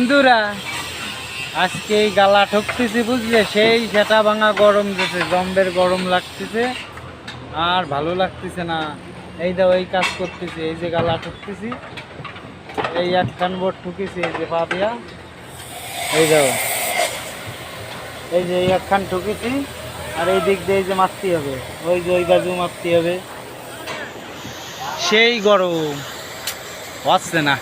বন্ধুরা আজকে এই গালা ঠকতেছি বুঝলে, সেই সেটা ভাঙা গরম দিতেছে, জম্বের গরম লাগতেছে আর ভালো লাগতেছে না। এই দাও এই কাজ করতেছি, এই যে গালা ঠকতেছি, এই একখান বোর্ড ঠুকেছি, এই যে পা দিয়া, এই দাও এই যে এই একখান ঠুকেছি, আর এই দিক দিয়ে এই যে মারতে হবে, ওই যে ওই বাজু মারতে হবে, সেই গরম হচ্ছে না।